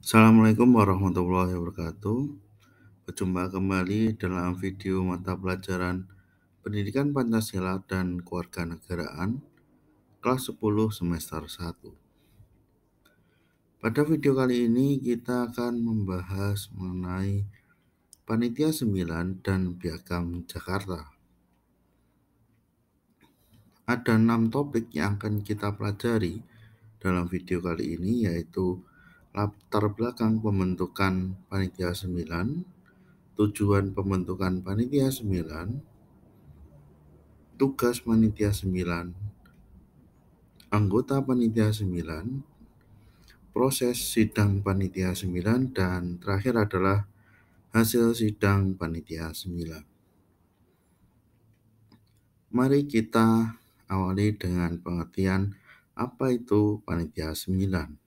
Assalamualaikum warahmatullahi wabarakatuh. Berjumpa kembali dalam video mata pelajaran Pendidikan Pancasila dan Kewarganegaraan kelas 10 semester 1. Pada video kali ini kita akan membahas mengenai Panitia 9 dan Piagam Jakarta. Ada 6 topik yang akan kita pelajari dalam video kali ini, yaitu latar belakang pembentukan Panitia 9, tujuan pembentukan Panitia 9, tugas Panitia 9, anggota Panitia 9, proses sidang Panitia 9, dan terakhir adalah hasil sidang Panitia 9. Mari kita awali dengan pengertian apa itu Panitia 9.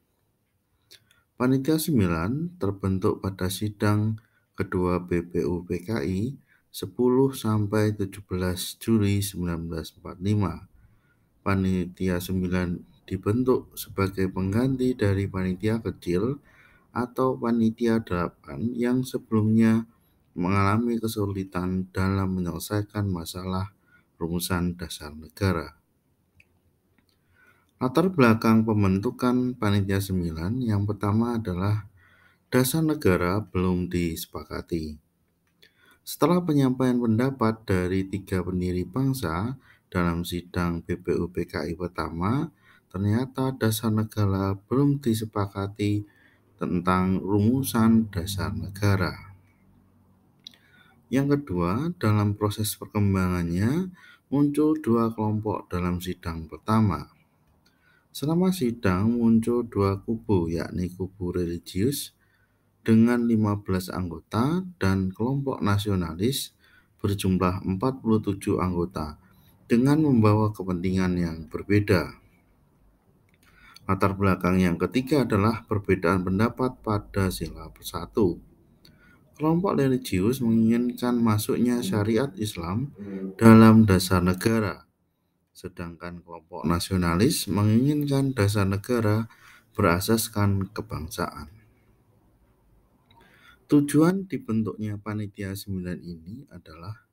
Panitia 9 terbentuk pada sidang kedua BPUPKI 10 sampai 17 Juli 1945. Panitia 9 dibentuk sebagai pengganti dari panitia kecil atau panitia 8 yang sebelumnya mengalami kesulitan dalam menyelesaikan masalah rumusan dasar negara. Latar belakang pembentukan Panitia 9 yang pertama adalah dasar negara belum disepakati. Setelah penyampaian pendapat dari 3 pendiri bangsa dalam sidang BPUPKI pertama, ternyata dasar negara belum disepakati tentang rumusan dasar negara. Yang kedua, dalam proses perkembangannya muncul 2 kelompok dalam sidang pertama. Selama sidang muncul 2 kubu, yakni kubu religius dengan 15 anggota dan kelompok nasionalis berjumlah 47 anggota dengan membawa kepentingan yang berbeda. Latar belakang yang ketiga adalah perbedaan pendapat pada sila 1. Kelompok religius menginginkan masuknya syariat Islam dalam dasar negara, sedangkan kelompok nasionalis menginginkan dasar negara berasaskan kebangsaan. Tujuan dibentuknya Panitia 9 ini adalah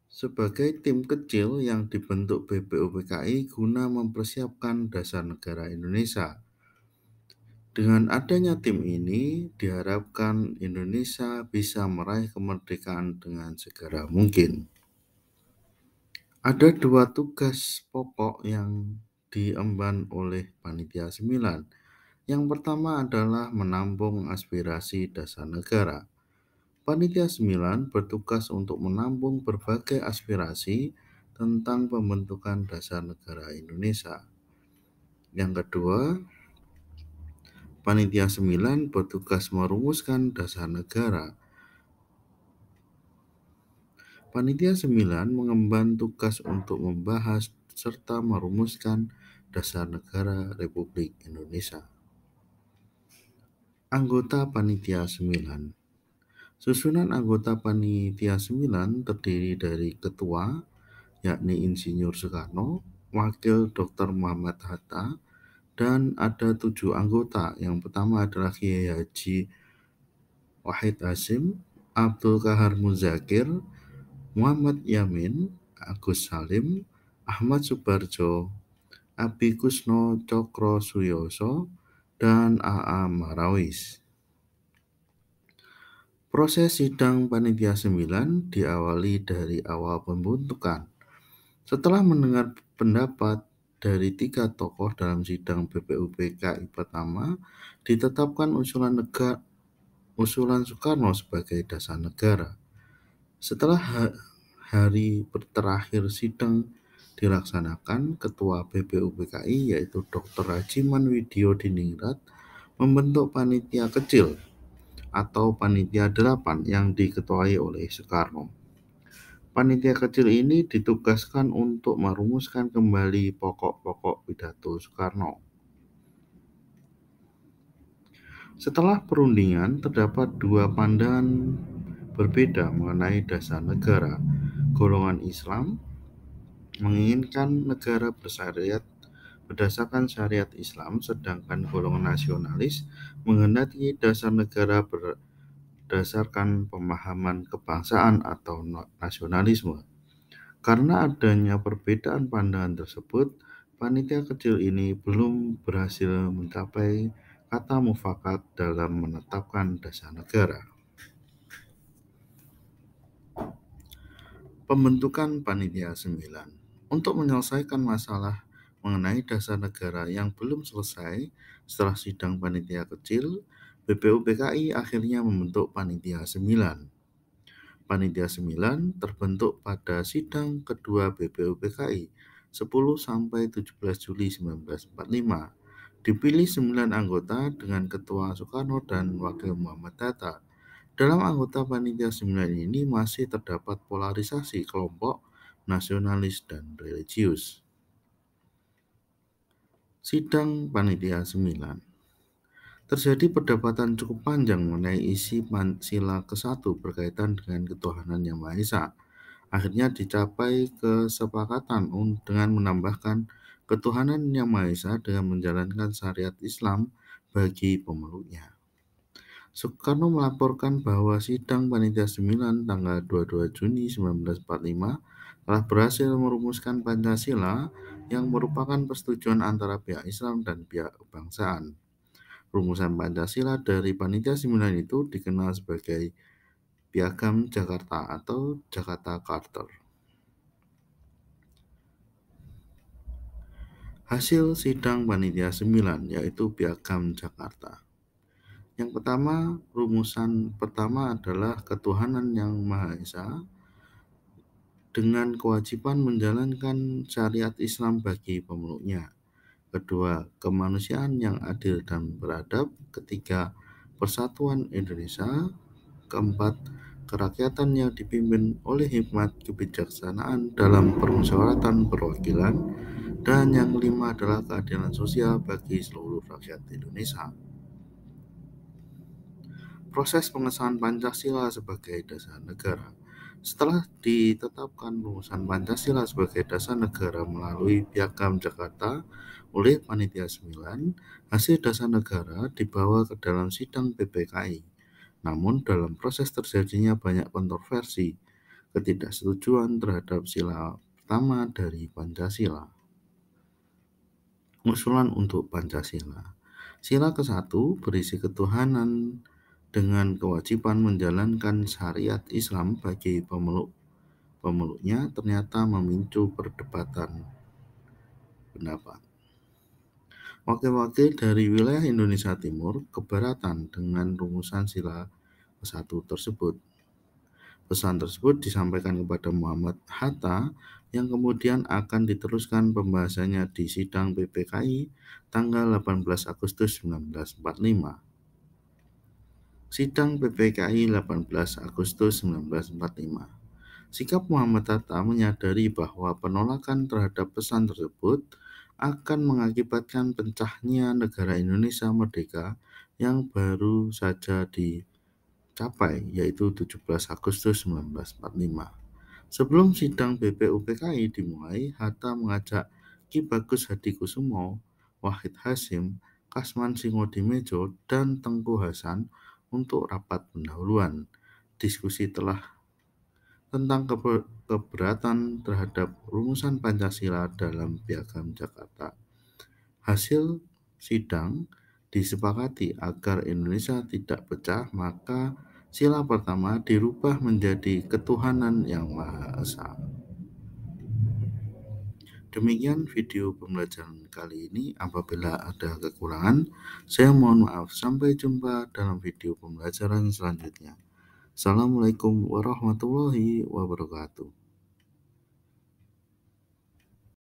sebagai tim kecil yang dibentuk BPUPKI guna mempersiapkan dasar negara Indonesia. Dengan adanya tim ini, diharapkan Indonesia bisa meraih kemerdekaan dengan segera mungkin. Ada 2 tugas pokok yang diemban oleh Panitia 9. Yang pertama adalah menampung aspirasi dasar negara. Panitia 9 bertugas untuk menampung berbagai aspirasi tentang pembentukan dasar negara Indonesia. Yang kedua, Panitia 9 bertugas merumuskan dasar negara. Panitia 9 mengemban tugas untuk membahas serta merumuskan dasar negara Republik Indonesia. Anggota Panitia 9. Susunan anggota Panitia 9 terdiri dari ketua, yakni Insinyur Soekarno, wakil Dr. Muhammad Hatta, dan ada 7 anggota. Yang pertama adalah Kiai Haji Wahid Hasyim, Abdul Qahar Muzakir, Muhammad Yamin, Agus Salim, Ahmad Subarjo, Abi Kusno Cokro Suyoso, dan A.A. Marawis. Proses sidang Panitia 9 diawali dari awal pembentukan. Setelah mendengar pendapat dari 3 tokoh dalam sidang BPUPKI pertama, ditetapkan usulan Soekarno sebagai dasar negara. Setelah hari terakhir sidang dilaksanakan, Ketua BPUPKI yaitu Dr. Rajiman Widyo Diningrat membentuk panitia kecil atau Panitia 8 yang diketuai oleh Soekarno. Panitia kecil ini ditugaskan untuk merumuskan kembali pokok-pokok pidato Soekarno. Setelah perundingan, terdapat 2 pandangan berbeda mengenai dasar negara. Golongan Islam menginginkan negara bersyariat berdasarkan syariat Islam, sedangkan golongan nasionalis menghendaki dasar negara berdasarkan pemahaman kebangsaan atau nasionalisme. Karena adanya perbedaan pandangan tersebut, panitia kecil ini belum berhasil mencapai kata mufakat dalam menetapkan dasar negara. Pembentukan Panitia 9 untuk menyelesaikan masalah mengenai dasar negara yang belum selesai setelah sidang panitia kecil, BPUPKI akhirnya membentuk Panitia 9. Panitia 9 terbentuk pada sidang kedua BPUPKI 10-17 Juli 1945. Dipilih 9 anggota dengan Ketua Soekarno dan Wakil Muhammad Hatta. Dalam anggota Panitia 9 ini masih terdapat polarisasi kelompok nasionalis dan religius. Sidang Panitia 9. Terjadi perdebatan cukup panjang mengenai isi sila ke-1 berkaitan dengan ketuhanan Yang Maha Esa. Akhirnya dicapai kesepakatan dengan menambahkan ketuhanan Yang Maha Esa dengan menjalankan syariat Islam bagi pemeluknya. Soekarno melaporkan bahwa sidang Panitia 9 tanggal 22 Juni 1945 telah berhasil merumuskan Pancasila yang merupakan persetujuan antara pihak Islam dan pihak kebangsaan. Rumusan Pancasila dari Panitia 9 itu dikenal sebagai Piagam Jakarta atau Jakarta Charter. Hasil sidang Panitia 9 yaitu Piagam Jakarta. Yang pertama, rumusan pertama adalah ketuhanan Yang Maha Esa dengan kewajiban menjalankan syariat Islam bagi pemeluknya. Kedua, kemanusiaan yang adil dan beradab. Ketiga, persatuan Indonesia. Keempat, kerakyatan yang dipimpin oleh hikmat kebijaksanaan dalam permusyawaratan perwakilan. Dan yang kelima adalah keadilan sosial bagi seluruh rakyat Indonesia. Proses pengesahan Pancasila sebagai dasar negara. Setelah ditetapkan rumusan Pancasila sebagai dasar negara melalui Piagam Jakarta oleh Panitia 9, hasil dasar negara dibawa ke dalam sidang PPKI. Namun dalam proses terjadinya banyak kontroversi, ketidaksetujuan terhadap sila pertama dari Pancasila. Usulan untuk Pancasila. Sila ke-1 berisi ketuhanan dengan kewajiban menjalankan syariat Islam bagi pemeluknya ternyata memicu perdebatan pendapat. Wakil-wakil dari wilayah Indonesia Timur keberatan dengan rumusan sila ke-1 tersebut. Pesan tersebut disampaikan kepada Muhammad Hatta yang kemudian akan diteruskan pembahasannya di sidang PPKI tanggal 18 Agustus 1945. Sidang PPKI 18 Agustus 1945. Sikap Muhammad Hatta menyadari bahwa penolakan terhadap pesan tersebut akan mengakibatkan pecahnya negara Indonesia merdeka yang baru saja dicapai, yaitu 17 Agustus 1945. Sebelum sidang BPUPKI dimulai, Hatta mengajak Ki Bagus Hadikusumo, Wahid Hasyim, Kasman Singodimedjo, dan Tengku Hasan untuk rapat pendahuluan. Diskusi tentang keberatan terhadap rumusan Pancasila dalam Piagam Jakarta. Hasil sidang disepakati agar Indonesia tidak pecah, maka sila pertama dirubah menjadi ketuhanan Yang Maha Esa. Demikian video pembelajaran kali ini. Apabila ada kekurangan, saya mohon maaf. Sampai jumpa dalam video pembelajaran selanjutnya. Assalamualaikum warahmatullahi wabarakatuh.